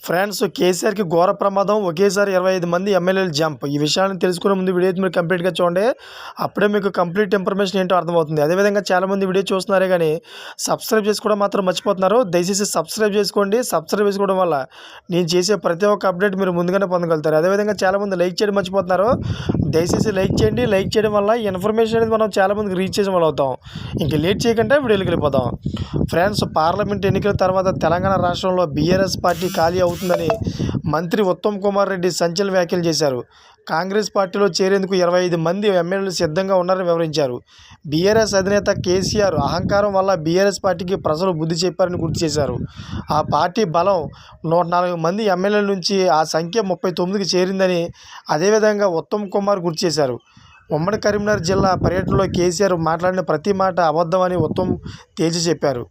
Friends, కేసీఆర్‌కి ఘోర ప్రమాదం. ఒకేసారి 25 మంది ఎమ్మెల్యేలు జంప్. ఈ విషయాలను తెలుసుకునే ముందు వీడియో అయితే మీరు కంప్లీట్‌గా చూడండి. అప్పుడే మీకు కంప్లీట్ ఇన్ఫర్మేషన్ ఏంటో అర్థమవుతుంది. అదేవిధంగా చాలామంది వీడియో చూస్తున్నారే కానీ సబ్స్క్రైబ్ చేసుకోవడం మాత్రం మర్చిపోతున్నారు. దయచేసి సబ్స్క్రైబ్ చేసుకోండి. సబ్స్క్రైబ్ చేసుకోవడం వల్ల నేను చేసే ప్రతి ఒక్క అప్డేట్ మీరు ముందుగానే పొందగలుగుతారు. అదేవిధంగా చాలామంది లైక్ చేయడం మర్చిపోతున్నారు. దయచేసి లైక్ చేయండి. లైక్ చేయడం వల్ల ఇన్ఫర్మేషన్ అనేది మనం చాలామందికి రీచ్ చేసిన వాళ్ళు అవుతాం. ఇంక లేట్ చేయకుండా వీడియోకి వెళ్ళిపోదాం. ఫ్రెండ్స్, పార్లమెంట్ ఎన్నికల తర్వాత తెలంగాణ రాష్ట్రంలో బీఆర్ఎస్ పార్టీ ఖాళీ అవుతుందని మంత్రి ఉత్తమ్ కుమార్ రెడ్డి సంచలన వ్యాఖ్యలు చేశారు. కాంగ్రెస్ పార్టీలో చేరేందుకు 25 మంది ఎమ్మెల్యేలు సిద్ధంగా ఉన్నారని వివరించారు. బీఆర్ఎస్ అధినేత కేసీఆర్ అహంకారం వల్ల బీఆర్ఎస్ పార్టీకి ప్రజలు బుద్ధి చెప్పారని గుర్తు చేశారు. ఆ పార్టీ బలం 104 మంది ఎమ్మెల్యేల నుంచి ఆ సంఖ్య 39కి చేరిందని అదేవిధంగా ఉత్తమ్ కుమార్ గుర్తు చేశారు. ఉమ్మడి కరీంనగర్ జిల్లా పర్యటనలో కేసీఆర్ మాట్లాడిన ప్రతి మాట అబద్ధమని ఉత్తమ్ తేల్చి చెప్పారు.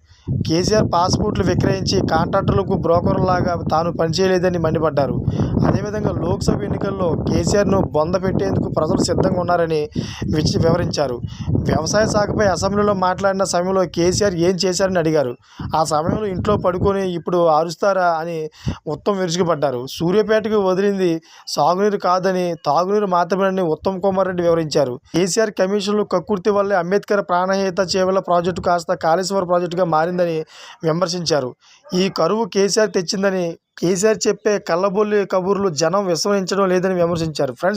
కేసీఆర్ పాస్పోర్ట్లు విక్రయించి కాంట్రాక్టర్లకు బ్రోకర్లాగా తాను పనిచేయలేదని మండిపడ్డారు. అదేవిధంగా లోక్సభ ఎన్నికల్లో కేసీఆర్ను బొంద పెట్టేందుకు ప్రజలు సిద్ధంగా ఉన్నారని వివరించారు. వ్యవసాయ శాఖపై అసెంబ్లీలో మాట్లాడిన సమయంలో కేసీఆర్ ఏం చేశారని అడిగారు. ఆ సమయంలో ఇంట్లో పడుకొని ఇప్పుడు అరుస్తారా అని ఉత్తమ్ విరుచుకుపడ్డారు. సూర్యాపేటకు వదిలింది సాగునీరు కాదని తాగునీరు మాత్రమేనని ఉత్తమ్ కుమార్ రెడ్డి వివరించారు. కేసీఆర్ కమిషన్లు కక్కుర్తి వల్లే అంబేద్కర్ ప్రాణహిత చేవెళ్ల ప్రాజెక్టు కాస్త కాళేశ్వరం ప్రాజెక్టుగా మారిందని విమర్శించారు. ఈ కరువు కేసీఆర్ తెచ్చిందని కేసీఆర్ చెప్పే కల్లబొల్లి కబుర్లు జనం విశ్వసించడం లేదని విమర్శించారు. ఫ్రెండ్స్,